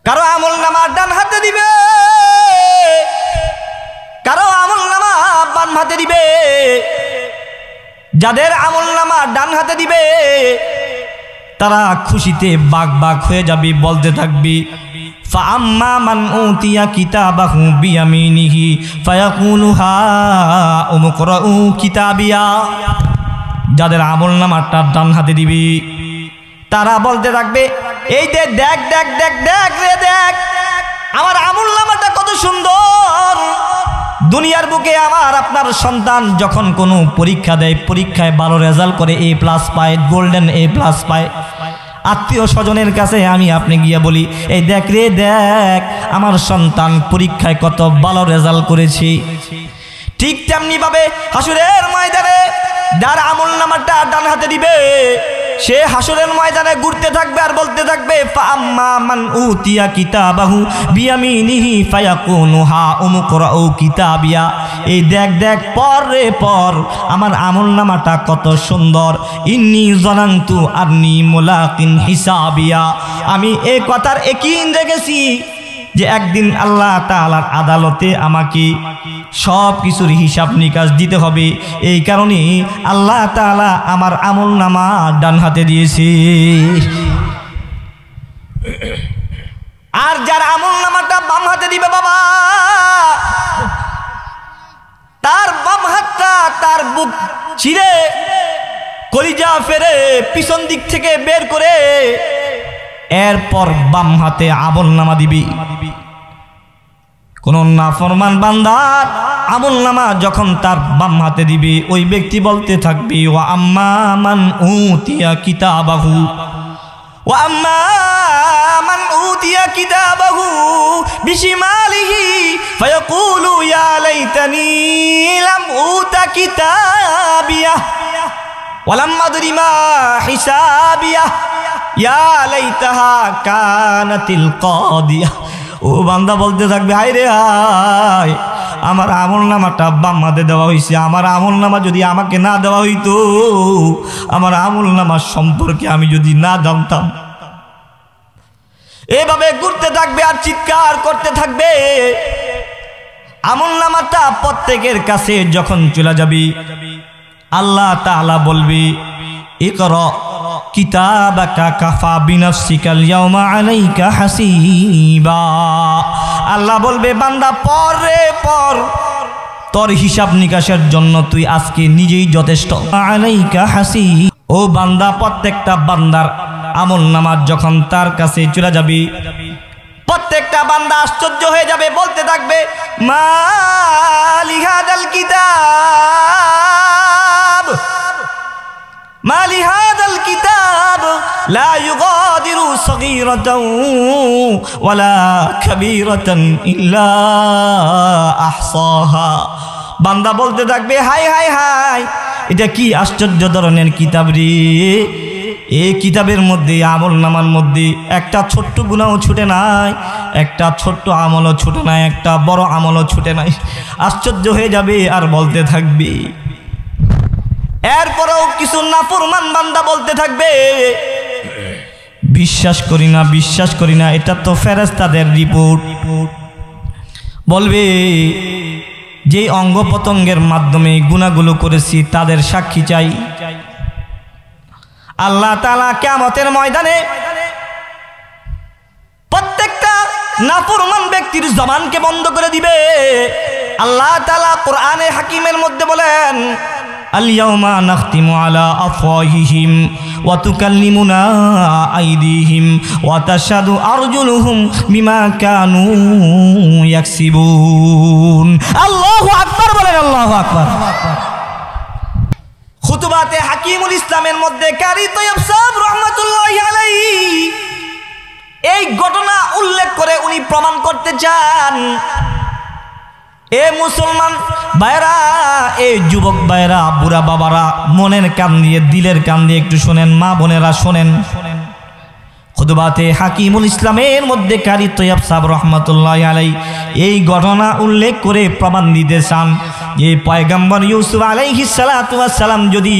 কারো আমলনামা ডান হাতে দিবে, কারো আমলনামা বাম হাতে দিবে। যাদের আমলনামা ডান হাতে দিবে তারা খুশিতে বাগ বাগ হয়ে যাবে, বলতে থাকবে ফাআম্মা মান উতিয়া কিতাবাহু বিয়ামিনিহি ফায়াকুলু হাউম ইকরাউ কিতাবিয়া। যাদের আমলনামাটা ডান হাতে দিবে তারা বলতে থাকবে এই যে দেখ দেখ দেখ দেখ রে দেখ, আমার আমলনামাটা কত সুন্দর। দুনিয়ার বুকে আমার আপনার সন্তান যখন কোনো পরীক্ষা দেয়, পরীক্ষায় ভালো রেজাল্ট করে A+ পায়, গোল্ডেন A+ পায়, আত্মীয় স্বজনের কাছে আমি আপনি গিয়ে বলি এই দেখ রে দেখ আমার সন্তান পরীক্ষায় কত ভালো রেজাল্ট করেছে। ঠিক তেমনি ভাবে হাসরের ময়দানে যার আমলনামাটা ডান হাতে দিবে সে হাসরের ময়দানে ঘুরতে থাকবে আর বলতে থাকবে ফাআম্মা মান উতিয়া কিতাবাহু বিয়ামিনিহি ফায়াকুলু হাউম ইকরাউ কিতাবিয়া। এই দেখ দেখ পর রে পর আমার আমলনামাটা কত সুন্দর। ইন্নী জানান্তু আন্নী মুলাকিন হিসাবিয়া। আমি এই কথার ইয়াকিন রেখেছি যে একদিন আল্লাহ তাআলার আদালতে আমাকে সব কিছুর হিসাব নিকাশ দিতে হবে। এই কারণে আল্লাহ তাআলা আমার আমলনামা ডান হাতে দিয়েছে। আর যার আমলনামাটা বাম হাতে দিবে বাবা, তার বাম হাতটা তার বুক ছিঁড়ে কলিজা ফেরে পিছন দিক থেকে বের করে এরপর বাম হাতে আমলনামা দিবি। কোন নাফরমান বান্দার আমলনামা যখন তার বাম হাতে দিবে ওই ব্যক্তি বলতে থাকবে ওয়া আম্মা মান উতিয়া কিতাবাহু, ওয়া আম্মা মান উতিয়া কিতাবাহু বিশিমালিহি ফায়াকুলু ইয়া লাইতানি লাম উতা কিতাবিয়া ওয়া লাম আদরি মা হিসাবিয়া ইয়া লাইতাহা কানাতিল কাদিয়া। ও বান্দা বলতে থাকবে হায় রে হায়, আমার আমলনামাটা বাম হাতে দেওয়া হয়েছে, আমার আমলনামা যদি আমাকে না দেওয়া হইতো, আমার আমলনামা সম্পর্কে আমি যদি না জানতাম। এভাবে ঘুরতে থাকবে আর চিৎকার করতে থাকবে। আমলনামাটা প্রত্যেকের কাছে যখন চলে যাবে আল্লাহ তাআলা বলবে ইকরা কিতাবাকা কাফা বিনাফসিকাল ইয়াউমা আলাইকা হাসিবা। আল্লাহ বলবে বান্দা পর রে পর, তোর হিসাব নিকাশের জন্য তুই আজকে নিজেই যথেষ্ট। আলাইকা হাসিব। ও বান্দা প্রত্যেকটা বান্দার আমলনামা যখন তার কাছে চলে যাবে প্রত্যেকটা বান্দা আশ্চর্য হয়ে যাবে, বলতে থাকবে মা লিহাদাল কিতাব মা লিহাদাল কিতাব লা ইউগাদিরু সগীরাতাও ওয়ালা কাবীরাতান ইল্লা আহসাহা। বান্দা বলতে থাকবে হায় হায় হায়, এটা কি আশ্চর্য ধরনের কিতাব রে। এই কিতাবের মধ্যে আমলনামার মধ্যে একটা ছোট্ট গুনাহও ছুটে নাই, একটা ছোট্ট আমলও ছুটে নাই, একটা বড় আমলও ছুটে নাই। আশ্চর্য হয়ে যাবে আর বলতে থাকবে। এরপরেও কিছু নাফরমান বান্দা বলতে থাকবে বিশ্বাস করি না বিশ্বাস করি না, এটা তো ফেরেশতাদের রিপোর্ট। বলবে যে অঙ্গ প্রত্যঙ্গের মাধ্যমে গুনাহগুলো করেছি তাদের সাক্ষী চাই। আল্লাহ তাআলা কিয়ামতের ময়দানে প্রত্যেকটা নাফরমান ব্যক্তির জবানকে বন্ধ করে দিবে। আল্লাহ তাআলা কোরআনে হাকিমের মধ্যে বলেন আল-ইয়াওমা নাখতিমু আলা আফওয়াহিহিম ওয়া তুকাল্লিমুনা আইদিহিম ওয়া তাশহাদু আরজুলুহুম বিমা কানু ইয়াকসিবুন। আল্লাহু আকবার বলেন, আল্লাহু আকবার। খুতবাতে হাকিমুল ইসলামের মধ্যে কারি তৈয়ব সাহেব রহমাতুল্লাহি আলাইহি এই ঘটনা উল্লেখ করে উনি প্রমাণ করতে চান এ মুসলমান ভাইরা, এ যুবক ভাইরা, বুড়া বাবারা, মনের কান দিয়ে দিলের কান দিয়ে একটু শোনেন, মা বোনেরা শোনেন। খুতবাতে হাকিমুল ইসলামের মধ্যে কারি তৈয়ব সাহেব রহমাতুল্লাহি আলাইহি এই ঘটনা উল্লেখ করে প্রমাণ দিতে চান যে পয়গম্বর ইউসুফ আলাইহিস সালাতু ওয়াস সালাম যদি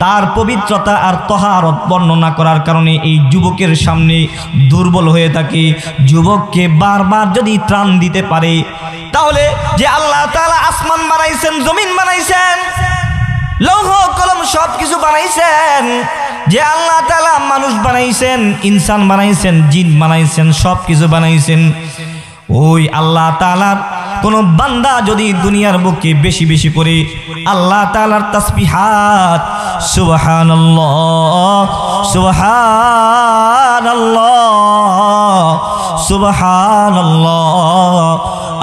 তার পবিত্রতা আর তহারত বর্ণনা করার কারণে এই যুবকের সামনে দুর্বল হয়ে থাকে। যুবককে বারবার যদি ত্রাণ দিতে পারে, তাহলে যে আল্লাহ তাআলা আসমান বানাইছেন, জমিন বানাইছেন, লৌহ কলম সব কিছু বানাইছেন, যে আল্লাহ তাআলা মানুষ বানাইছেন, ইনসান বানাইছেন, জিন বানাইছেন, সব কিছু বানাইছেন, ওই আল্লাহ তাআলার কোন বান্দা যদি দুনিয়ার বুকে বেশি বেশি করে আল্লাহ তাআলার তাসবিহাত সুবহানাল্লাহ সুবহানাল্লাহ সুবহানাল্লাহ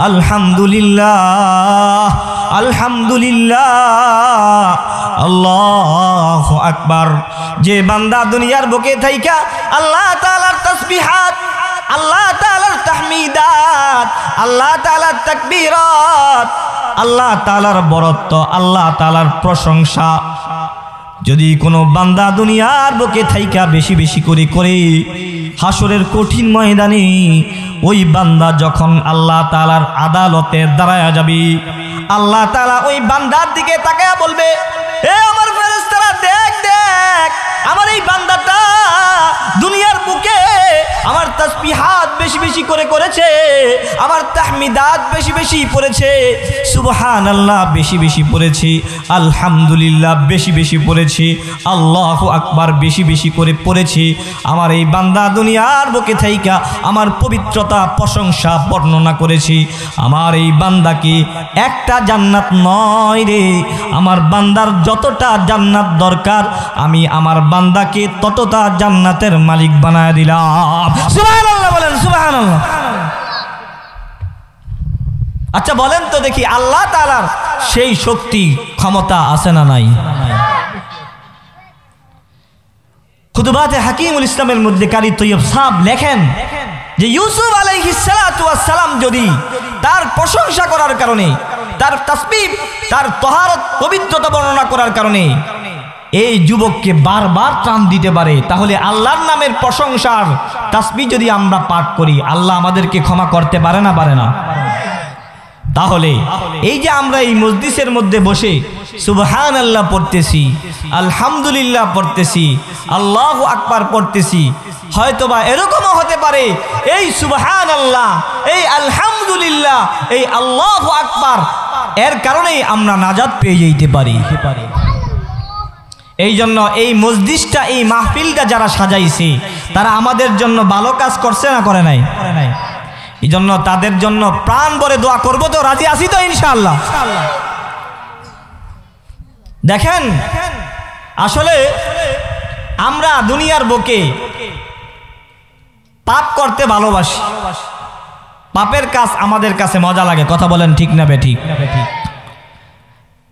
আলহামদুলিল্লাহ আলহামদুলিল্লাহ আল্লাহু আকবার, যে বান্দা দুনিয়ার বুকে থাইকা আল্লাহ তাআলার তাসবিহাত, আল্লাহ তাআলার তাহমিদাত, আল্লাহ তাআলার তাকবীরাত, আল্লাহ তাআলার বরত্ব, আল্লাহ তাআলার প্রশংসা যদি কোনো বান্দা দুনিয়ার বুকে থাইকা বেশি বেশি করে করে, হাসরের কঠিন ময়দানে ওই বান্দা যখন আল্লাহ তাআলার আদালতে দাঁড়ায়া যাবে, আল্লাহ তাআলা ওই বান্দার দিকে তাকায়া বলবে, এ আমার ফেরেশতারা, দেখ দেখ আমার এই বান্দাটা দুনিয়ার বুকে আমার তাসবিহাত বেশি বেশি করে করেছে, আমার তাহমিদাত বেশি বেশি পড়েছে, সুবহানাল্লাহ বেশি বেশি পড়েছে, আলহামদুলিল্লাহ বেশি বেশি পড়েছে, আল্লাহু আকবার বেশি বেশি করে পড়েছে। আমার এই বান্দা দুনিয়ার বুকে থাইকা আমার পবিত্রতা প্রশংসা বর্ণনা করেছে। আমার এই বান্দাকে একটা জান্নাত নয় রে, আমার বান্দার যতটা জান্নাত দরকার আমি আমার বান্দাকে ততটা জান্নাতের মালিক বানায় দিলাম। সুবহানাল্লাহ বলেন, সুবহানাল্লাহ। আচ্ছা বলেন তো দেখি, আল্লাহ তাআলার সেই শক্তি ক্ষমতা আছে না নাই? খুতুবাতে হাকিমুল ইসলামের মধ্যে কারি তৈয়ব সাহেব লেখেন যে ইউসুফ আলাইহিস সালাতু ওয়াস সালাম যদি তার প্রশংসা করার কারণে, তার তাসবিহ, তার তহারত পবিত্রতা বর্ণনা করার কারণে এই যুবককে বারবার ত্রাণ দিতে পারে, তাহলে আল্লাহর নামের প্রশংসার তাসবিহ যদি আমরা পাঠ করি, আল্লাহ আমাদেরকে ক্ষমা করতে পারে না? পারে না? তাহলে এই যে আমরা এই মজলিসের মধ্যে বসে সুবহানাল্লাহ পড়তেছি, আলহামদুলিল্লাহ পড়তেছি, আল্লাহু আকবার পড়তেছি, হয়তোবা এরকমও হতে পারে এই সুবহানাল্লাহ, এই আলহামদুলিল্লাহ, এই আল্লাহু আকবার এর কারণেই আমরা নাজাত পেয়ে যেতে পারি। এই জন্য এই মজলিসটা, এই মাহফিলটা যারা সাজাইছে তারা আমাদের জন্য ভালো কাজ করছে না করে নাই? এই জন্য তাদের জন্য প্রাণ ভরে দোয়া করবো। তো রাজি আছি তো ইনশাআল্লাহ? দেখেন, আসলে আমরা দুনিয়ার বুকে পাপ করতে ভালোবাসি, পাপের কাজ আমাদের কাছে মজা লাগে, কথা বলেন ঠিক না বেঠিক?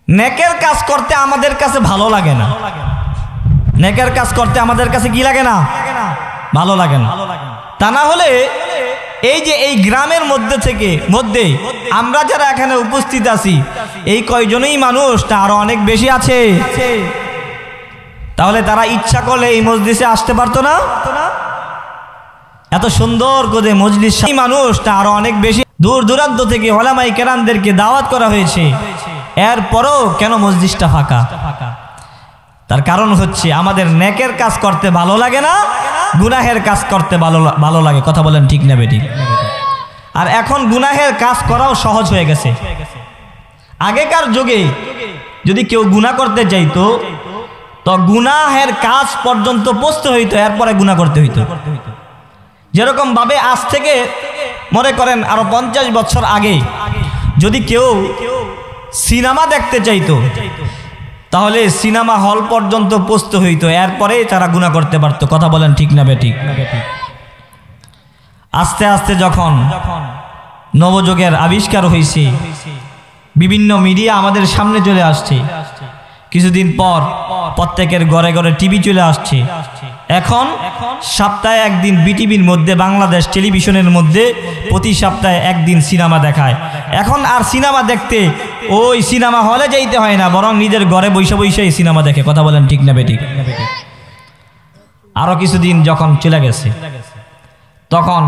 নেকের কাজ করতে আমাদের কাছে ভালো লাগে না, নেকের কাজ করতে আমাদের কাছে কি লাগে না? ভালো লাগে না। তা না হলে এই যে এই গ্রামের মধ্যে আমরা যারা এখানে উপস্থিত আছি, এই কয়জনই মানুষ না আরো অনেক বেশি আছে? তাহলে তারা ইচ্ছা করলে এই মজলিসে আসতে পারতো না? এত সুন্দর করে মজলিস, মানুষ না আরো অনেক বেশি দূর দূরান্ত থেকে ওলামায়ে কেরামদেরকে দাওয়াত করা হয়েছে, এরপরও কেন মজলিসটা ফাঁকা? তার কারণ হচ্ছে আমাদের নেকের কাজ করতে ভালো লাগে না, গুনাহের কাজ করতে ভালো লাগে, কথা বলেন ঠিক না বেঠিক? আর এখন গুনাহের কাজ করাও সহজ হয়ে গেছে। আগেকার যুগে যদি কেউ গুনাহ করতে চাইতো তো গুনাহের কাজ পর্যন্ত পৌঁছতে হইতো, এরপরে গুনাহ করতে হইতো। যেরকম ভাবে আজ থেকে মনে করেন আরো 50 বছর আগে যদি কেউ সিনেমা দেখতে চাইতো তাহলে সিনেমা হল পর্যন্ত পৌঁছতে হইতো, এরপরে তারা গুনাহ করতে পারতো, কথা বলেন ঠিক না বেঠিক? আস্তে আস্তে যখন নবযুগের আবিষ্কার হয়েছে, বিভিন্ন মিডিয়া আমাদের সামনে চলে আসছে, কিছুদিন পর প্রত্যেকের ঘরে ঘরে টিভি চলে আসছে। এখন সপ্তাহে একদিন বিটিভির মধ্যে, বাংলাদেশ টেলিভিশনের মধ্যে প্রতি সপ্তাহে একদিন সিনেমা দেখায়। এখন আর সিনেমা দেখতে ওই সিনেমা হলে যাইতে হয় না, বরং নিজের ঘরে বসে বসে সিনেমা দেখে, কথা বলেন ঠিক না বেঠিক? আরো কিছুদিন যখন চলে গেছে, তখন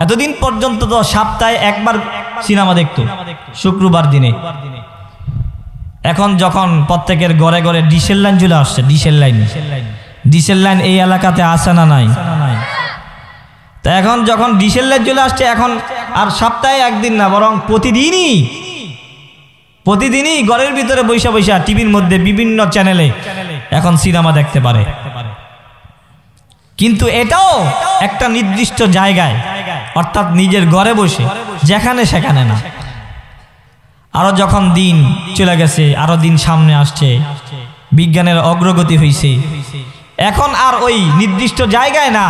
এতদিন পর্যন্ত তো সপ্তাহে একবার সিনেমা দেখতো, শুক্রবার দিনে। এখন যখন প্রত্যেকের ঘরে ঘরে ডিশেল লাইন চলে আসছে, ডিশেল লাইন এই এলাকাতে আছে না নাই? তা এখন যখন ডিশেল লাইন চলে আসছে, এখন আর সপ্তাহে একদিন না, বরং প্রতিদিনই ঘরের ভিতরে বৈশা বৈশা টিভির মধ্যে বিভিন্ন চ্যানেলে এখন সিনেমা দেখতে পারে। কিন্তু এটাও একটা নির্দিষ্ট জায়গায়, অর্থাৎ নিজের ঘরে বসে, যেখানে সেখানে না। আরো যখন দিন চলে গেছে, আরো দিন সামনে আসছে, বিজ্ঞানের অগ্রগতি হয়েছে, এখন আর ওই নির্দিষ্ট জায়গায় না,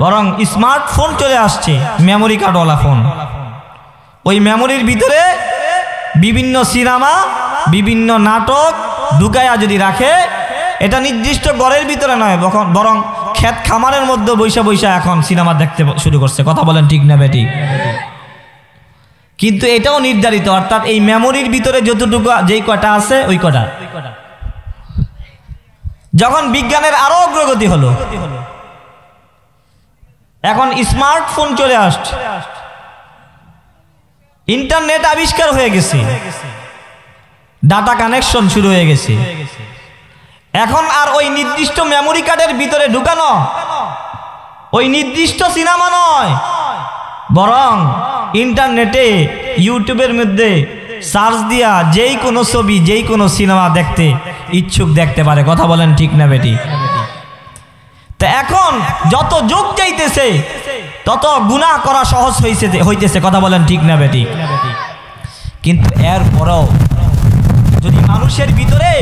বরং স্মার্টফোন চলে আসছে, মেমোরি কার্ডওয়ালা ফোন। ওই মেমোরির ভিতরে বিভিন্ন সিনেমা, বিভিন্ন নাটক ঢুকাইয়া যদি রাখে, এটা নির্দিষ্ট ঘরের ভিতরে নয়, বরং ক্ষেত খামারের মধ্যে বৈশা বৈশা এখন সিনেমা দেখতে শুরু করছে। কথা বলেন ঠিক না বেটি? কিন্তু এটাও নির্ধারিত, অর্থাৎ এই মেমোরির ভিতরে যতটুকু যেই কটা আছে ওই কটা। যখন বিজ্ঞানের আরো অগ্রগতি হলো, এখন স্মার্টফোন চলে আসছে, ইন্টারনেট আবিষ্কার হয়ে গেছে, ডাটা কানেকশন শুরু হয়ে গেছে। এখন আর ওই নির্দিষ্ট মেমোরি কার্ডের ভিতরে ঢুকানো ওই নির্দিষ্ট সিনেমা নয়, বরং ইন্টারনেটে ইউটিউবের মধ্যে সার্চ দিয়া যেই কোনো ছবি, যেই কোনো সিনেমা দেখতে ইচ্ছুক দেখতে পারে। কথা বলেন ঠিক না বেটি? তা এখন যত যুগ যাইতেছে তত গুনাহ করা সহজ হইতেছে। কথা বলেন ঠিক না বেটি? কিন্তু এরপরও যদি মানুষের ভিতরে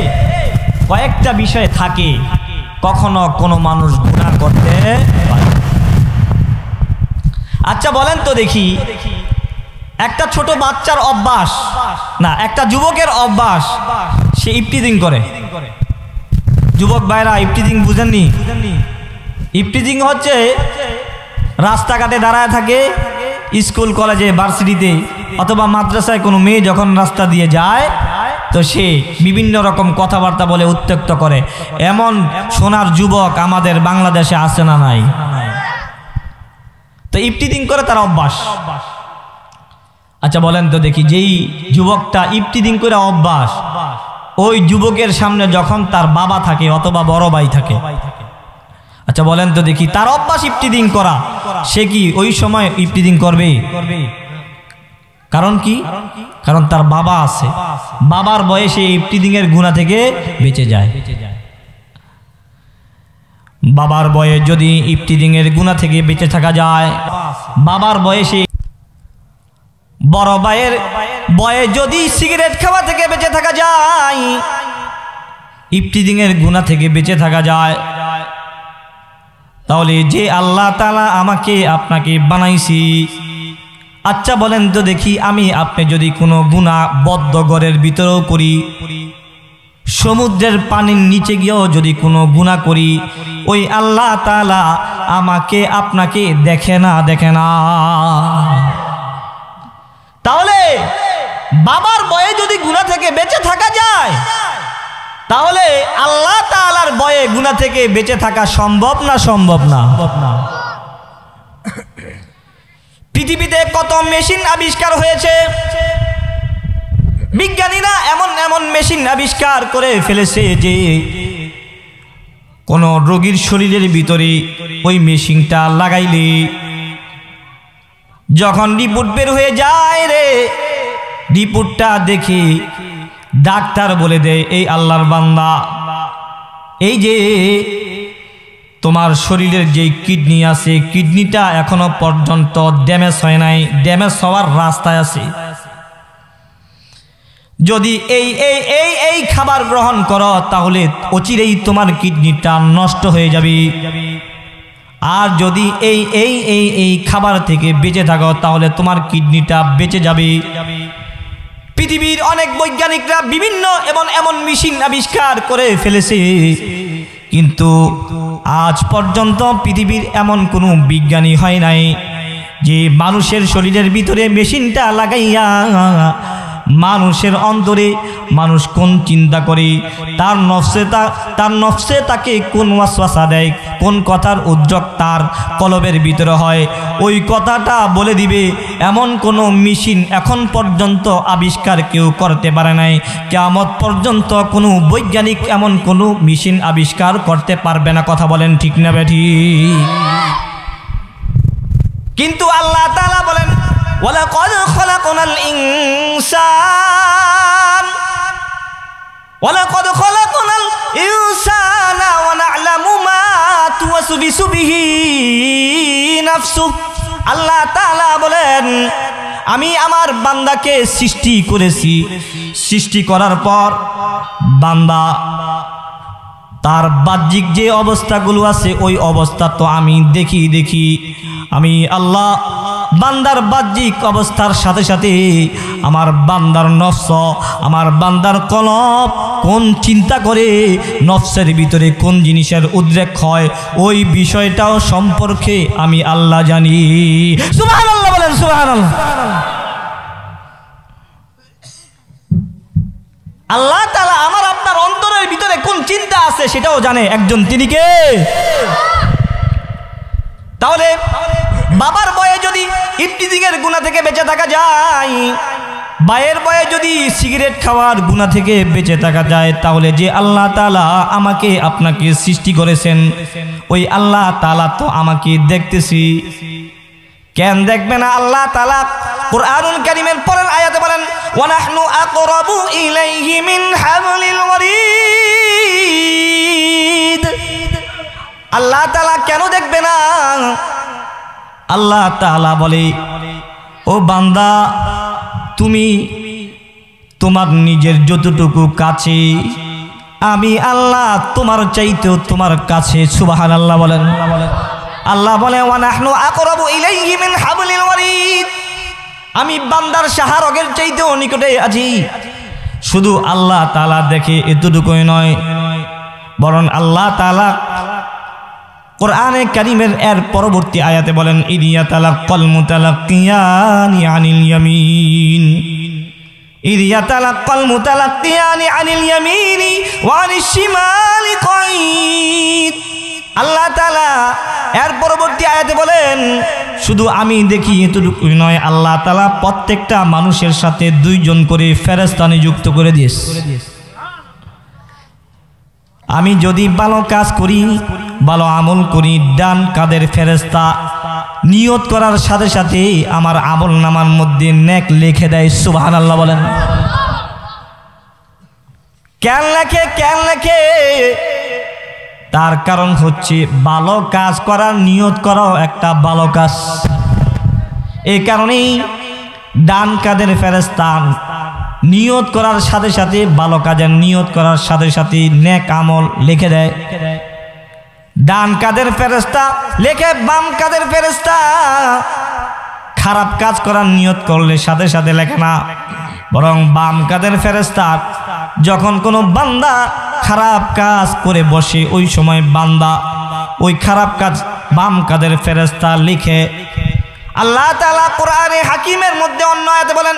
কয়েকটা বিষয় থাকে, কখনো কোনো মানুষ গুনাহ করতে পারে। আচ্ছা বলেন তো দেখি, একটা ছোট বাচ্চার অভ্যাস না, একটা যুবকের অভ্যাস, সে ইফটিজিং করে। যুবক ভাইরা, ইফটিজিং বুঝেননি? ইফটিজিং হচ্ছে রাস্তাঘাটে দাঁড়ায় থাকে, স্কুল কলেজে ভার্সিটিতে অথবা মাদ্রাসায় কোনো মেয়ে যখন রাস্তা দিয়ে যায়, তো সে বিভিন্ন রকম কথাবার্তা বলে উত্ত্যক্ত করে। এমন সোনার যুবক আমাদের বাংলাদেশে আছে না নাই? তো ইফটিজিং করে তার অভ্যাস। আচ্ছা বলেন তো দেখি, যেই যুবকটা ইফটিজিং করে অভ্যাস, ওই যুবকের সামনে যখন তার বাবা থাকে অথবা বড় ভাই থাকে, আচ্ছা বলেন তো দেখি, তার অভ্যাস ইফটিজিং করা, সে কি ওই সময় ইফটিজিং করবে? কারণ কি? কারণ তার বাবা আছে, বাবার বয়সে ইফটিজিং এর গুনাহ থেকে বেঁচে যায়। বাবার বয়সে যদি ইফটিজিং এর গুনাহ থেকে বেঁচে থাকা যায়, বাবার বয়সে, বড় ভাইয়ের বয়সে যদি সিগারেট খাওয়া থেকে বেঁচে থাকা যায়, ইফটিজিং এর গুনাহ থেকে বেঁচে থাকা যায়, তাহলে যে আল্লাহ তাআলা আমাকে আপনাকে বানাইছি, আচ্ছা বলেন তো দেখি, আমি আপনি যদি কোনো গুনাহ বদ্ধ ঘরের ভিতরেও করি, সমুদ্রের পানির নিচে গিয়েও যদি কোনো গুনাহ করি, ওই আল্লাহ তাআলা আমাকে আপনাকে দেখে না? তাহলে বাবার বয়ে যদি গুনাহ থেকে বেঁচে থাকা যায়, তাহলে আল্লাহ তাআলার বয়ে গুনাহ থেকে বেঁচে থাকা সম্ভব না? সম্ভব না। পৃথিবীতে কত মেশিন আবিষ্কার হয়েছে, বিজ্ঞানীরা এমন এমন মেশিন আবিষ্কার করে ফেলেছে যে কোন রোগীর শরীরের ভিতরে ওই মেশিনটা লাগাইলে যখন রিপোর্ট বের হয়ে যায় রে, রিপোর্টটা দেখে ডাক্তার বলে দেয়, এই আল্লাহর বান্দা, এই যে তোমার শরীরের যে কিডনি আছে, কিডনিটা এখনো পর্যন্ত ড্যামেজ হয় নাই, ড্যামেজ হওয়ার রাস্তায় আছে। যদি এই এই এই এই খাবার গ্রহণ করো, তাহলে অচিরেই তোমার কিডনিটা নষ্ট হয়ে যাবে। আর যদি এই এই এই এই খাবার থেকে বেঁচে থাকো, তাহলে তোমার কিডনিটা বেঁচে যাবে। পৃথিবীর অনেক বৈজ্ঞানিকরা বিভিন্ন এমন মেশিন আবিষ্কার করে ফেলেছে, কিন্তু আজ পর্যন্ত পৃথিবীর এমন কোনো বিজ্ঞানী হয় নাই যে মানুষের শরীরের ভিতরে মেশিনটা লাগাইয়া মানুষের অন্তরে মানুষ কোন চিন্তা করে, তার নফসে তাকে কোন ওয়াসওয়াসা দেয়, কোন কথার উদ্যোগ তার কলবের ভিতরে হয়, ওই কথাটা বলে দিবে। এমন কোনো মেশিন এখন পর্যন্ত আবিষ্কার কেউ করতে পারে নাই। কিয়ামত পর্যন্ত কোনো বৈজ্ঞানিক এমন কোনো মেশিন আবিষ্কার করতে পারবে না। কথা বলেন ঠিক না বেঠিক? কিন্তু আল্লাহ তাআলা বলেন ওয়ালাকাদ খলাকনাল ইনসানা ওয়া না'লামু মা তুওয়াসবিসু বিহি নাফসু। আল্লাহ তাআলা বলেন আমি আমার বান্দাকে সৃষ্টি করেছি, সৃষ্টি করার পর বান্দা তার বাহ্যিক যে অবস্থাগুলো আছে ওই অবস্থা তো আমি দেখি। আমি আল্লাহ বান্দার বাহ্যিক অবস্থার সাথে সাথে আমার বান্দার নফস, আমার বান্দার কলব কোন চিন্তা করে, নফসের ভিতরে কোন জিনিসের উদ্রেক হয়, ওই বিষয়টাও সম্পর্কে আমি আল্লাহ জানি। সুবহানাল্লাহ বলেন, সুবহানাল্লাহ। আল্লাহ তাআলা আমার আপনার অন্তরের ভিতরে কোন চিন্তা আছে সেটাও জানে একজন, তিনি কে? তাহলে বাবার বয়ে যদি ইফতিজিংয়ের গুনাহ থেকে বেঁচে থাকা যায়, ভাইয়ের বয়ে যদি সিগারেট খাওয়ার গুনাহ থেকে বেঁচে থাকা যায়, তাহলে যে আল্লাহ তাআলা আমাকে আপনাকে সৃষ্টি করেছেন ওই আল্লাহ তাআলা তো আমাকে দেখতেছি, কেন দেখবে না? আল্লাহ তাআলা কুরআনুল কারীমের পরের আয়াতে বলেন ওয়া নাহনু আকরাবু ইলাইহি মিন হাবলিল ওয়ারিদ। আল্লাহ তাআলা কেন দেখবে না? আল্লাহ তাআলা বলে ও বান্দা, তুমি তোমার নিজের যতটুকু কাছে, আমি আল্লাহ তোমার চাইতেও তোমার কাছে। সুবহানাল্লাহ বলেন। আল্লাহ বলে ওয়া নাহনু আকরাবু ইলাইহি মিন হাবলিল ওয়ারিদ, আমি বান্দার শাহরগের চাইতেও নিকটে আছি। শুধু আল্লাহ তাআলা দেখে এতটুকুই নয়, বরং আল্লাহ তাআলা কোরআনে কারীমের এর পরবর্তী আয়াতে বলেন ইদিয়াতালাক্কাল মুতালাক্কিয়ানি আনিল ইয়ামিন, ইদিয়াতালাক্কাল মুতালাক্কিয়ানি আনিল ইয়ামিনি ওয়া আনিশ শিমালি কাঈদ। আল্লাহ তাআলা এর পরবর্তী আয়াতে বলেন শুধু আমি দেখি এতটুকুই নয়, আল্লাহ তাআলা প্রত্যেকটা মানুষের সাথে দুইজন করে ফেরেশতা নিযুক্ত করে দিয়েছে। আমি যদি ভালো কাজ করি, ভালো আমল করি, ডান কাদের ফেরেশতা নিয়ত করার সাথে সাথে আমার আমল নামার মধ্যে নেক লিখে দেয়। সুবহানাল্লাহ বলেন। কেন লেখে? তার কারণ হচ্ছে ভালো কাজ করার নিয়ত করাও একটা ভালো কাজ। এই কারণেই ডান কাদের ফেরেশতা নিয়ত করার সাথে সাথে, ভালো কাজের নিয়ত করার সাথে সাথে নেক আমল লিখে দেয়। ডান কাদের ফেরেশতা লেখে, বাম কাদের ফেরেশতা খারাপ কাজ করার নিয়ত করলে সাথে সাথে লেখে না, বরং বাম কাদের ফেরেশতা যখন কোনো বান্দা খারাপ কাজ করে বসে ওই সময় বান্দা ওই খারাপ কাজ বাম কাদের ফেরেশতা লিখে। আল্লাহ তাআলা কোরআনে হাকিমের মধ্যে অন্য আয়াতে বলেন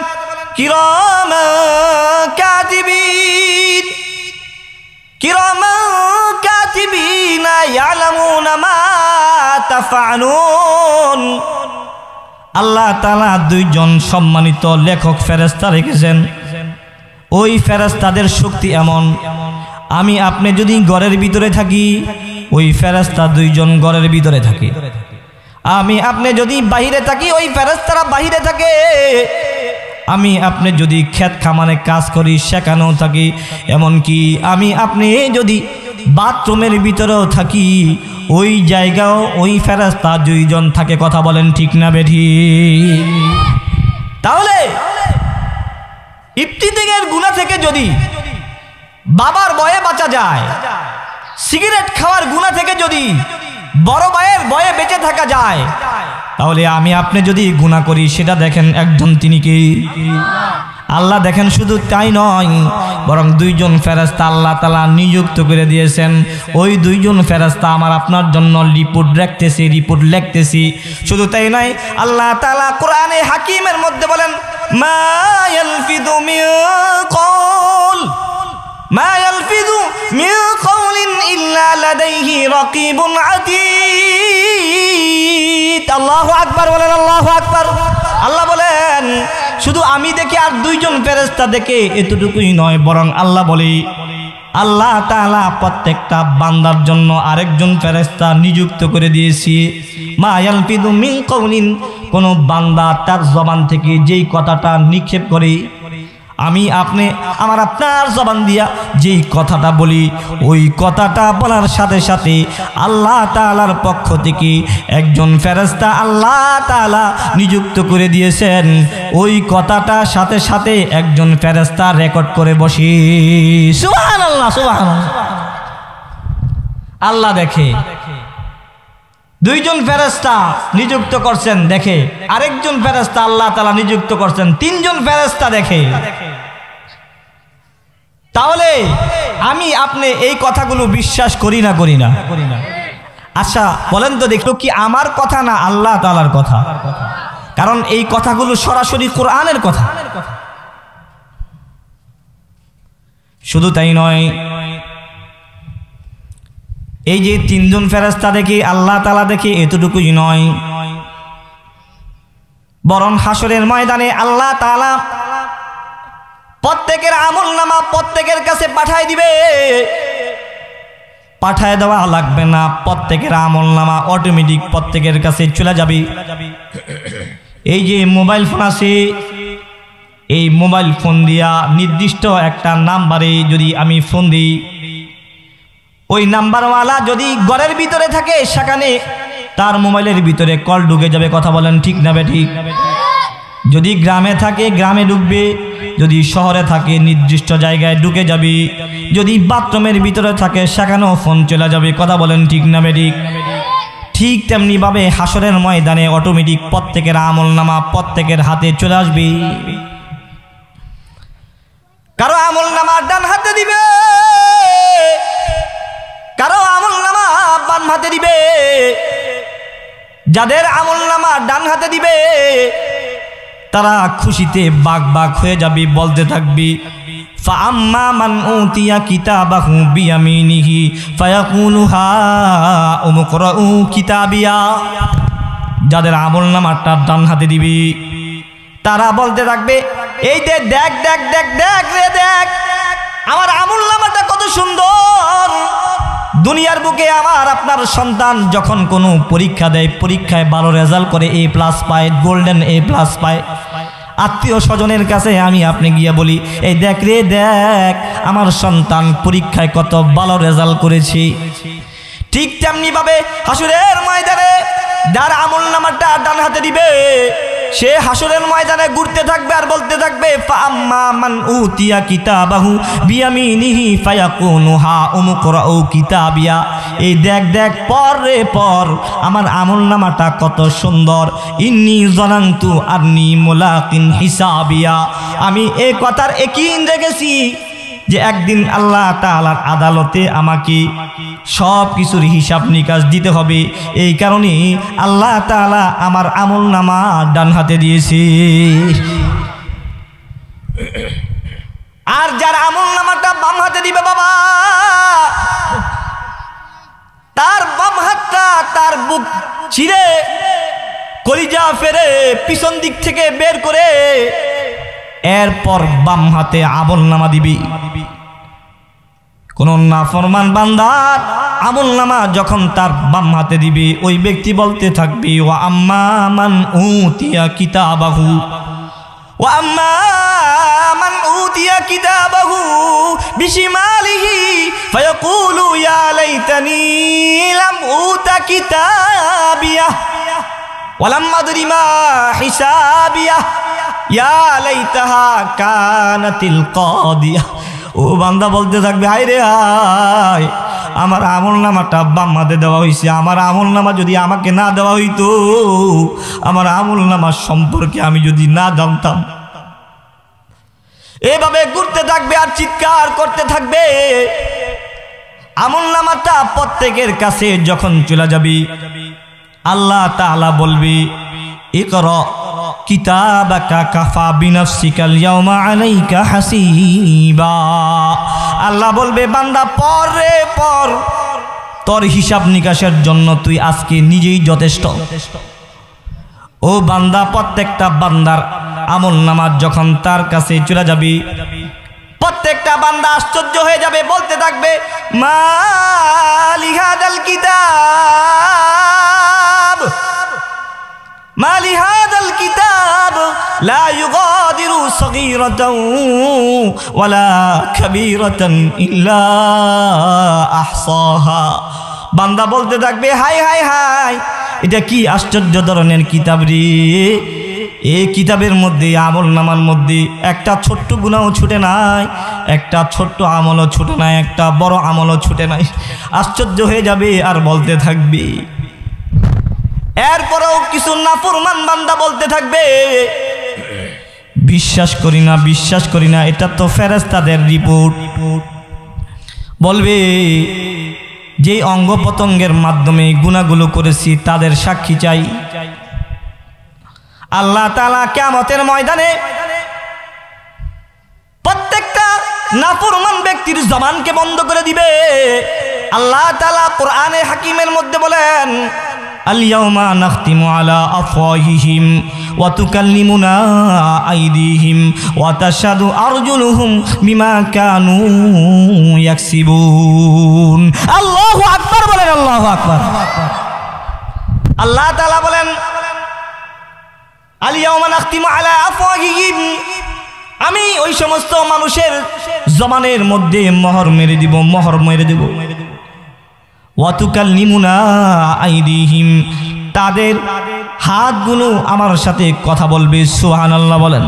কিরামান কাতিবিন, কিরামান কাতিবিনা ইয়ালামুনা মা তাফআলুন। আল্লাহ তাআলা দুইজন সম্মানিত লেখক ফেরেশতা রেখেছেন। ওই ফেরেশতাদের শক্তি এমন, আমি আপনি যদি ঘরের ভিতরে থাকি ওই ফেরেশতা দুইজন ঘরের ভিতরে থাকে, আমি আপনি যদি বাহিরে থাকি ওই ফেরেশতারা বাহিরে থাকে, আমি আপনি যদি ক্ষেত খামারে কাজ করি সেখানেও থাকি, এমনকি আমি আপনি যদি বাথরুমের ভিতরেও থাকি ওই জায়গাও ওই ফেরেশতা দুইজন থাকে। কথা বলেন ঠিক না বেঠিক? তাহলে ইফতিজিংয়ের গুনাহ থেকে যদি বাবার বয়ে বাঁচা যায়, সিগারেট খাওয়ার গুনাহ থেকে যদি বড় ভাইয়ের বয়ে বেঁচে থাকা যায়, তাহলে আমি আপনি যদি গুনাহ করি সেটা দেখেন একজন, তিনি কি? আল্লাহ দেখেন। শুধু তাই নয়, বরং দুইজন ফেরেশতা আল্লাহ তাআলা নিযুক্ত করে দিয়েছেন। ওই দুইজন ফেরেশতা আমার আপনার জন্য রিপোর্ট লিখতেছি। শুধু তাই নয়, আল্লাহ তাআলা কোরআনে হাকিমের মধ্যে বলেন মা ইয়ালফিযু মিন কওল মা ইয়ালফিযু মিন কওলিন ইল্লা লাদাইহি রাকীবুন আতীদ। আল্লাহু আকবার বলেন, আল্লাহু আকবার। আল্লাহ বলেন শুধু আমি দেখি আর দুইজন ফেরেশতা দেখে, এতটুকুই নয়, বরং আল্লাহ বলে আল্লাহ তাআলা প্রত্যেকটা বান্দার জন্য আরেকজন ফেরেশতা নিযুক্ত করে দিয়েছি। মা ইয়ালফিযু মিন কওলিন, কোন বান্দা তার জবান থেকে যেই কথাটা নিক্ষেপ করে, আমি আপনি আমার আপনার জবান দিয়া যেই কথাটা বলি, ওই কথাটা বলার সাথে সাথে আল্লাহ তাআলার পক্ষ থেকে একজন ফেরেশতা আল্লাহ তাআলা নিযুক্ত করে দিয়েছেন। ওই কথাটা সাথে সাথে একজন ফেরেশতা রেকর্ড করে বসি। সুবহানাল্লাহ, সুবহানাল্লাহ। আল্লাহ দেখে, দুইজন ফেরেশতা নিযুক্ত করছেন দেখে, আরেকজন ফেরেশতা আল্লাহ তাআলা নিযুক্ত করছেন, তিনজন ফেরেশতা দেখে। তাহলে আমি আপনি এই কথাগুলো বিশ্বাস করি না, করি না? আচ্ছা বলেন তো দেখো, কি আমার কথা না আল্লাহ তাআলার কথা? কারণ এই কথাগুলো সরাসরি কোরআনের কথা। শুধু তাই নয়, এই যে তিনজন ফেরেশতা দেখে, আল্লাহ তাআলা দেখে, এতটুকুই নয়, বরং হাসরের ময়দানে আল্লাহ তাআলা প্রত্যেকের আমলনামা প্রত্যেকের কাছে পাঠায় দিবে। পাঠায় দেওয়া লাগবে না, প্রত্যেকের আমলনামা অটোমেটিক প্রত্যেকের কাছে চলে যাবে। এই যে মোবাইল ফোন আছে, এই মোবাইল ফোন দিয়া নির্দিষ্ট একটা নাম্বারে যদি আমি ফোন দিই, ওই নাম্বারওয়ালা যদি ঘরের ভিতরে থাকে, সেখানে তার মোবাইলের ভিতরে কল ঢুকে যাবে। কথা বলেন ঠিক না বেঠিক? যদি গ্রামে থাকে গ্রামে ঢুকবে, যদি শহরে থাকে নির্দিষ্ট জায়গায় ঢুকে যাবে, যদি বাথরুমের ভিতরে থাকে সেখানেও ফোন চলে যাবে। কথা বলেন ঠিক না বেঠিক? ঠিক তেমনি ভাবে হাসরের ময়দানে অটোমেটিক প্রত্যেকের আমলনামা প্রত্যেকের হাতে চলে আসবে। কারো আমলনামা ডান হাতে দিবে, কারো আমলনামা বাম হাতে দিবে। যাদের আমলনামা ডান হাতে দিবে তারা খুশিতে বাগ বাগ হয়ে যাবে, বলতে থাকবে ফাআম্মা মান উতিয়া কিতাবাহু বিয়ামিনিহি ফায়াকুলু হাউম ইকরাউ কিতাবিয়া। যাদের আমলনামাটা ডান হাতে দিবে তারা বলতে থাকবে, এই দেখ দেখ দেখ দেখ দেখ রে দেখ, আমার আমলনামাটা কত সুন্দর। দুনিয়ার বুকে আমার আপনার সন্তান যখন কোনো পরীক্ষা দেয়, পরীক্ষায় ভালো রেজাল্ট করে, A+ পায়, গোল্ডেন A+ পায়, আত্মীয় স্বজনের কাছে আমি আপনি গিয়ে বলি, এই দেখ রে দেখ, আমার সন্তান পরীক্ষায় কত ভালো রেজাল্ট করেছে। ঠিক তেমনি ভাবে হাসরের ময়দানে যার আমলনামাটা ডান হাতে দিবে, সে হাসরের ময়দানে ঘুরতে থাকবে আর বলতে থাকবে ফাআম্মা মান উতিয়া কিতাবাহু বিয়ামিনিহি ফায়াকুনু হাউম ইকরাউ কিতাবিয়া। এই দেখ দেখ পর রে পর, আমার আমলনামাটা কত সুন্দর। ইন্নী যানানতু আন্নী মুলাকিন হিসাবিয়া। আমি এই কথার ইয়াকিন রেখেছি যে একদিন আল্লাহ তাআলার আদালতে আমাকে সব কিছুর হিসাব নিকাশ দিতে হবে। এই কারণে আল্লাহ তাআলা আমার আমলনামা ডান হাতে দিয়েছে। আর যার আমলনামাটা বাম হাতে দিবে বাবা, তার বাম হাতটা তার বুক চিরে কলিজা ফেরে পিছন দিক থেকে বের করে এরপর বাম হাতে আমলনামা দিবি। কোন নাফরমান বান্দার আমলনামা যখন তার বাম হাতে দিবে, ওই ব্যক্তি বলতে থাকবে ওয়া আম্মা মান উতিয়া কিতাবাহু ওয়া আম্মা মান উতিয়া কিতাবাহু বিশিমালিহি ফায়াকুলু ইয়া লাইতানি লাম উতা কিতাবিয়া ওয়া লাম আদরি মা হিসাবিয়া ইয়া লাইতাহা কানাতিল কাদিয়া। ও বান্দা বলতে থাকবে, হায় রে হায়, আমার আমলনামাটা বাম হাতে দেওয়া হয়েছে, আমার আমলনামা যদি আমাকে না দেওয়া হইতো, আমার আমলনামা সম্পর্কে আমি যদি না জানতাম। এভাবে ঘুরতে থাকবে আর চিৎকার করতে থাকবে। আমলনামাটা প্রত্যেকের কাছে যখন চলে যাবে, আল্লাহ তাআলা বলবে ইকরা কিতাবাকা কাফা বিনাফসিকাল ইয়াউমা আলাইকা হাসিবা। আল্লাহ বলবে বান্দা পড় রে পড়, তোর হিসাব নিকাশের জন্য তুই আজকে নিজেই যথেষ্ট। ও বান্দা, প্রত্যেকটা বান্দার আমল নামাজ যখন তার কাছে চলে যাবে, প্রত্যেকটা বান্দা আশ্চর্য হয়ে যাবে, বলতে থাকবে মালি হাদাল কিতাব, মালি হাদাল কিতাব লা ইউগাদিরু সগীরাতান ওয়ালা কাবীরাতান ইল্লা আহসাহা। বান্দা বলতে থাকবে হায় হায় হায়, এটা কি আশ্চর্য ধরনের কিতাব রে, এই কিতাবের মধ্যে আমল নামার মধ্যে একটা ছোট্ট গুনাহও ছুটে নাই, একটা ছোট্ট আমলও ছুটে নাই, একটা বড় আমলও ছুটে নাই। আশ্চর্য হয়ে যাবে আর বলতে থাকবে। এরপরেও কিছু নাফরমান বান্দা বলতে থাকবে বিশ্বাস করি না, বিশ্বাস করি না, এটা তো ফেরেশতাদের রিপোর্ট। বলবে যে অঙ্গ প্রত্যঙ্গের মাধ্যমে গুনাহগুলো করেছি তাদের সাক্ষী চাই। আল্লাহ তাআলা কিয়ামতের ময়দানে প্রত্যেকটা নাফরমান ব্যক্তির জবানকে বন্ধ করে দিবে। আল্লাহ তাআলা কোরআনে হাকিমের মধ্যে বলেন আল-ইয়াউমা নাখতিমু আলা আফওয়াহিহিম ওয়া তুকাল্লিমুনা আইদিহিম ওয়া তাশহাদু আরজুলুহুম বিমা কানু ইয়াকসিবুন। আল্লাহু আকবার বলেন, আল্লাহু আকবার। আল্লাহ তাআলা বলেন আল-ইয়াউমা নাখতিমু আলা আফওয়াহিহিম, আমি ওই সমস্ত মানুষের জবানের মধ্যে মোহর মেরে দিব, মোহর মেরে দেব। ওয়া তুকাল্লিমুনা আইদিহিম, তাদের হাতগুলো আমার সাথে কথা বলবে। সুবহানাল্লাহ বলেন।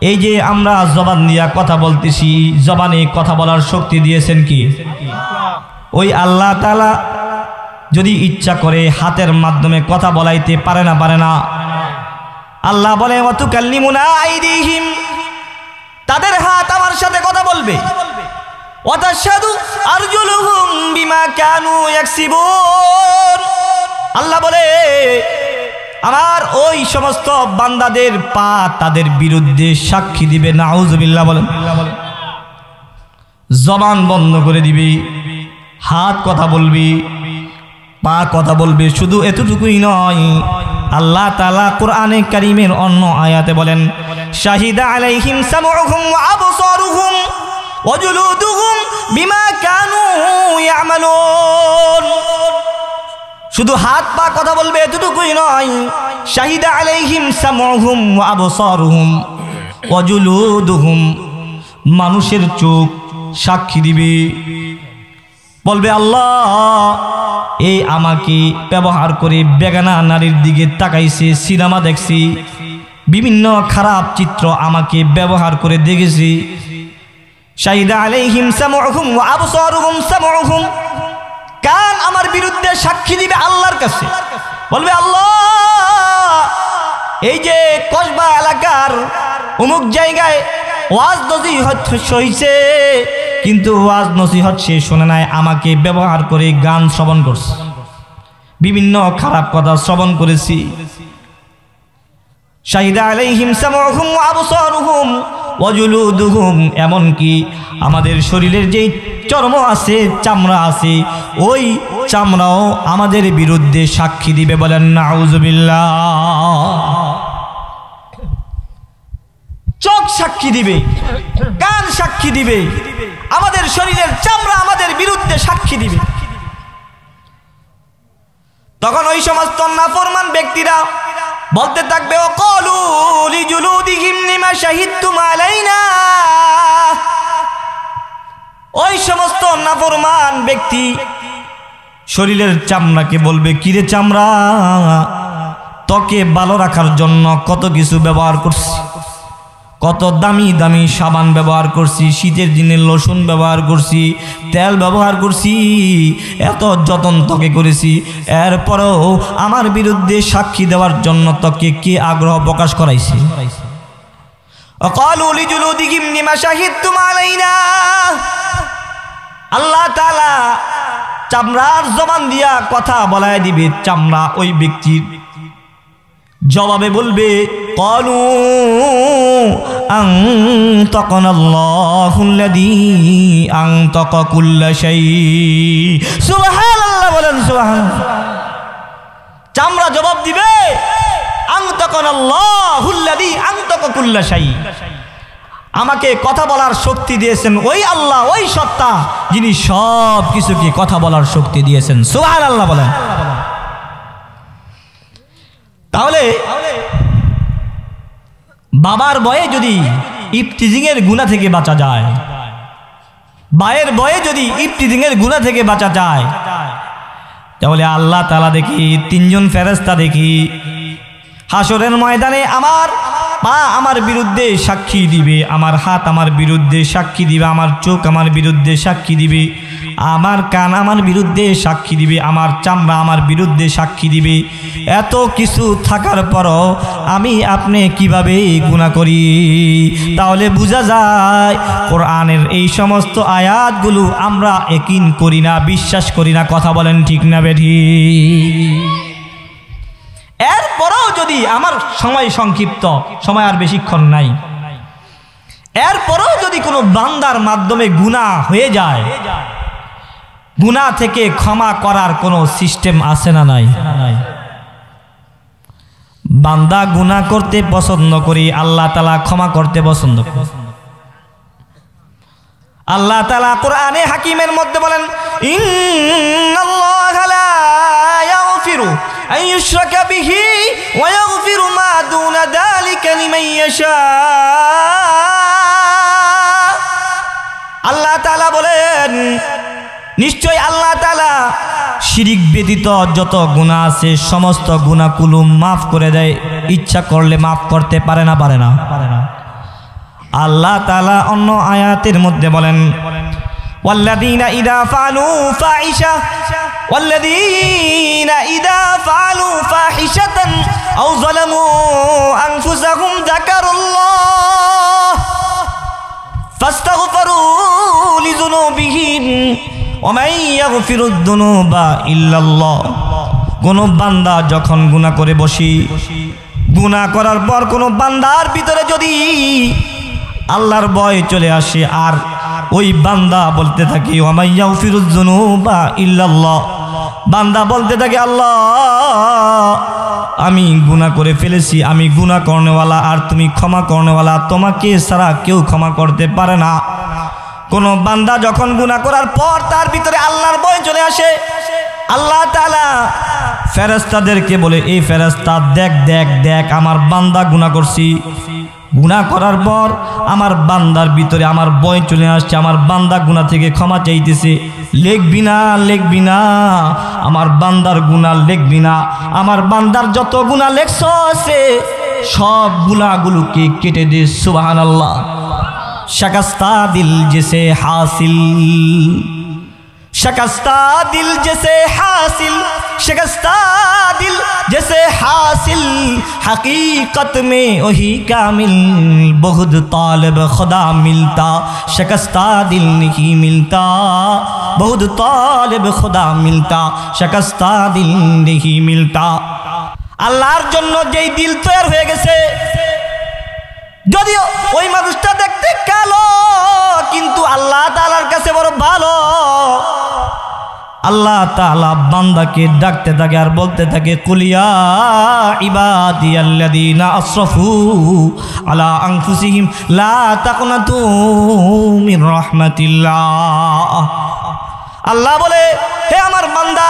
এই যে আমরা জবান দিয়া কথা বলতেছি, জবানে কথা বলার শক্তি দিয়েছেন কি? ওই আল্লাহ তাআলা যদি ইচ্ছা করে হাতের মাধ্যমে কথা বলাইতে পারে না? পারে না। আল্লাহ বলে ওয়া তুকাল্লিমুনা আইদিহিম, তাদের হাত আমার সাথে কথা বলবে। ওয়া তাশহাদু আরজুলুহুম বিমা কানু ইয়াকসিবুন, আল্লাহ বলে আমার ওই সমস্ত বান্দাদের পা তাদের বিরুদ্ধে সাক্ষী দিবে। নাউজুবিল্লাহ বলেন। জবান বন্ধ করে দিবে, হাত কথা বলবে, পা কথা বলবে। শুধু এতটুকুই নয়, আল্লাহ তাআলা কোরআনে কারীমের অন্য আয়াতে বলেন শাহিদা আলাইহিম সামউহুম ওয়া আবসারুহুম ওয়া জুলুদুহুম বিমা কানু ইয়ামালুন। শুধু হাত পা কথা বলবে এতটুকুই নয়, শাহিদা আলাইহিম সামউহুম ওয়া আবসারুহুম ওয়া জুলুদুহুম, মানুষের চোখ সাক্ষী দিবে, বলবে আল্লাহ এই আমাকে ব্যবহার করে বেগানা নারীর দিকে তাকাইছে, সিনেমা দেখছি, বিভিন্ন খারাপ চিত্র আমাকে ব্যবহার করে দেখেছি। শাহিদা আলাইহিম সামউহুম ওয়া আবসারুহুম, সামউহুম কান আমার বিরুদ্ধে সাক্ষী দিবে আল্লাহর কাছে, বলবে আল্লাহ এই যে কসবা এলাকার অমুক জায়গায় ওয়াজ নসিহত হইছে, কিন্তু ওয়াজ নসিহত সে শুনে নাই, আমাকে ব্যবহার করে গান শ্রবণ করছে, বিভিন্ন খারাপ কথা শ্রবণ করেছি। শাহিদা আলাইহিম সামউহুম ওয়া আবসারুহুম ওয়া জুলুদুহুম, এমনকি আমাদের শরীরের যেই চর্ম আছে, চামড়া আছে, ওই চামড়াও আমাদের বিরুদ্ধে সাক্ষী দিবে। বলেন নাউজুবিল্লাহ। চোখ সাক্ষী দিবে, কান সাক্ষী দিবে, আমাদের শরীরের চামড়া আমাদের বিরুদ্ধে সাক্ষী দিবে। তখন ওই সমস্ত নাফরমান ব্যক্তিরা বলতে থাকবে ও ক্বালু লিজুলুদিহিম লিমা শাহিদতুম আলাইনা, ওই সমস্ত নাফরমান ব্যক্তি শরীরের চামড়াকে বলবে কিরে চামড়া, ত্বকে ভালো রাখার জন্য কত কিছু ব্যবহার করছি, কত দামি দামি সাবান ব্যবহার করছি, শীতের দিনে লোশন ব্যবহার করছি, তেল ব্যবহার করছি, এত যত্ন ত্বকে করেছি, এরপরেও আমার বিরুদ্ধে সাক্ষী দেওয়ার জন্য ত্বকে কে আগ্রহ প্রকাশ করাইছে? ক্বালু লিজুলুদিহিম লিমা শাহিদতুম আলাইনা, আল্লাহ তাআলা চামড়ার জবান দিয়া কথা বলায় দিবে, চামড়া ওই ব্যক্তির জবাবে বলবে ক্বালু আনতাকানাল্লাহুল্লাযী আনতাকা কুল্লা শাই। সুবহানাল্লাহ বলেন সুবহানাল্লাহ। চামড়া জবাব দিবে আনতাকানাল্লাহুল্লাযী আনতাকা কুল্লা শাই, আমাকে কথা বলার শক্তি দিয়েছেন ওই আল্লাহ, ওই সত্তা যিনি সব কিছুকে কথা বলার শক্তি দিয়েছেন। সুবহানাল্লাহ বলেন। তাহলে বাবার বয়ে যদি ইফতিজিং এর গুনাহ থেকে বাঁচা যায়, ভাইয়ের বয়ে যদি ইফতিজিং এর গুনাহ থেকে বাঁচা যায়, তাহলে আল্লাহ তাআলা দেখি তিনজন ফেরেশতা দেখি হাসরের ময়দানে আমার পা আমার বিরুদ্ধে সাক্ষী দিবে, আমার হাত আমার বিরুদ্ধে সাক্ষী দিবে, আমার চোখ আমার বিরুদ্ধে সাক্ষী দিবে, আমার কান আমার বিরুদ্ধে সাক্ষী দিবে, আমার চামড়া আমার বিরুদ্ধে সাক্ষী দিবে। এত কিছু থাকার পরও আমি আপনি কিভাবে গুনাহ করি? তাহলে বোঝা যায় কোরআনের এই সমস্ত আয়াতগুলো আমরা ইয়াকিন করি না, বিশ্বাস করি না। কথা বলেন ঠিক না বেঠিক? এরপরেও যদি আমার সময় সংক্ষিপ্ত, সময় আর বেশিক্ষণ নাই, এরপরেও যদি কোনো বান্দার মাধ্যমে গুনাহ হয়ে যায়, গুনাহ থেকে ক্ষমা করার কোনো সিস্টেম আছে না নাই? বান্দা গুনাহ করতে পছন্দ করি, আল্লাহ তাআলা ক্ষমা করতে পছন্দ করেন। আল্লাহ তাআলা কোরআনে হাকিমের মধ্যে বলেন ইন্নাল্লাহা লা ইয়াগফিরু আন ইউশরাকা বিহি ওয়া ইয়াগফিরু মা দুনা যালিকা লিমান ইয়াশা। আল্লাহ তাআলা বলেন নিশ্চয় আল্লাহ তাআলা শিরিক ব্যতীত যত গুনাহ আছে সমস্ত গুনাহগুলো মাফ করে দেয়, ইচ্ছা করলে মাফ করতে পারে না? পারে না। আল্লাহ তাআলা অন্য আয়াতের মধ্যে বলেন ওয়াল্লাযীনা ইযা ফাআলু ফাহিশা ওয়াল্লাযীনা ইযা ফাআলু ফাহিশাতান আও যালামু আনফুসাহুম যাকারুল্লাহ ফাস্তাগফিরু লিযুনুবিহিম ওয়া মান ইয়াগফিরুদ যুনুবা ইল্লাল্লাহ। কোন বান্দা যখন গুনাহ করে বসি, গুনাহ করার পর কোন বান্দার ভিতরে যদি আল্লাহর ভয় চলে আসে আর ওই বান্দা বলতে থাকে ওয়া মান ইয়াগফিরুয যুনুবা ইল্লাল্লাহ, বান্দা বলতে থাকে আল্লাহ আমি গুনাহ করে ফেলেছি, আমি গুনাহ করনেওয়ালা আর তুমি ক্ষমা করনেওয়ালা, তোমাকে ছাড়া কেউ ক্ষমা করতে পারে না। কোন বান্দা যখন গুনাহ করার পর তার ভিতরে আল্লাহর ভয় চলে আসে, আল্লাহ তাআলা ফেরেশতাদেরকে বলে এই ফেরেশতা দেখ দেখ দেখ আমার বান্দা গুনাহ করছি, গুনাহ করার পর আমার বান্দার ভিতরে আমার ভয় চলে আসছে, আমার বান্দা গুনাহ থেকে ক্ষমা চাইতেছে, লিখবি না লিখবি না আমার বান্দার গুনাহ লিখবি না, আমার বান্দার যত গুনাহ লেখছে সব গুনাহগুলোকে কেটে দে। সুবহানাল্লাহ। शिकस्ता दिल जिसे हासिल, शिकस्ता दिल जैसे हासिल, शिकस्ता दिल जैसे हासिल, हकीकत में वही कामिल, बहुत तालिब खुदा मिलता, शिकस्ता दिल नहीं मिलता, बहुत तालिब खुदा मिलता, शिकस्ता दिल नहीं मिलता। আল্লাহর জন্য যেই দিল তৈরি হয়ে গেছে, যদিও ওই মানুষটা দেখতে কালো কিন্তু আল্লাহ তাআলার কাছে বড় ভালো, আল্লাহ তাআলা বান্দাকে ডাকতে থাকে আর বলতে থাকে কুলিয়া ইবাদিয়াল্লাযীনা আসরাফু আলা আনফুসিহিম লা তাকনাতু মির রাহমাতিল্লাহ। আল্লাহ বলে হে আমার বান্দা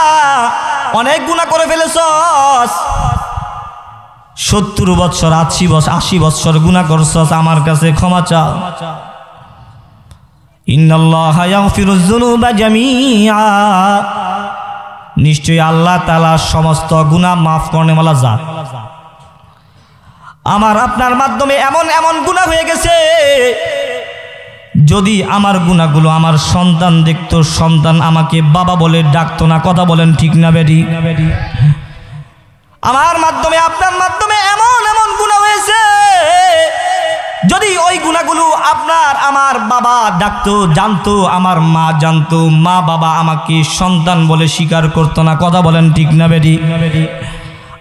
অনেক গুনাহ করে ফেলেছস, 70 বছর 80 বছর গুনাহ করছস, আমার কাছে ক্ষমা চা। ইন্নাল্লাহা ইয়াগফিরুয যুনুবা জামিআ, নিশ্চয়ই আল্লাহ তাআলা সমস্ত গুনাহ maaf করনেওয়ালা জাত। আমার আপনার মাধ্যমে এমন এমন গুনাহ হয়ে গেছে, যদি আমার গুনাহগুলো আমার সন্তান দেখতো, সন্তান আমাকে বাবা বলে ডাকতো না। কথা বলেন ঠিক না বেটি? আমার মাধ্যমে আপনার মাধ্যমে এমন এমন গুনাহ হয়েছে, যদি ওই গুনাহগুলো আপনার আমার বাবা ডাকতো, জানতো, আমার মা জানতো, মা বাবা আমাকে সন্তান বলে স্বীকার করতো না। কথা বলেন ঠিক না বেটি?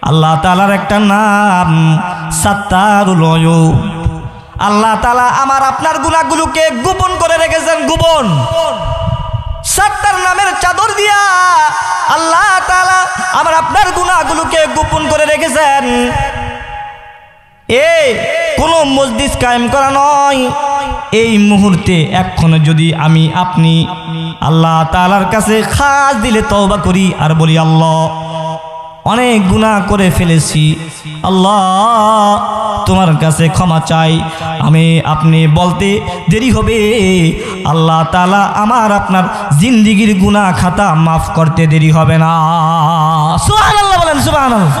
আল্লাহ তাআলার একটা নাম সাত্তারুল উয়ুব। আল্লাহ তাআলা আমার আপনার গুনাহগুলোকে গোপন করে রেখেছেন। গোপন সাত্তার নামের চাদর দিয়া আল্লাহ তাআলা আমার আপনার গুনাহগুলোকে গোপন করে রেখেছেন। কোনো মসজিদ কায়েম করা নয়, এই মুহূর্তে এক্ষণে যদি আমি আপনি আল্লাহ তাআলার কাছে খাস দিলে তওবা করি আর বলি, আল্লাহ অনেক গুনাহ করে ফেলেছি, আল্লাহ তোমার কাছে ক্ষমা চাই, আমি আপনি বলতে দেরি হবে, আল্লাহ তাআলা আমার আপনার জিন্দেগির গুনাহ খাতা মাফ করতে দেরি হবে না। সুবহানাল্লাহ বলেন, সুবহানাল্লাহ।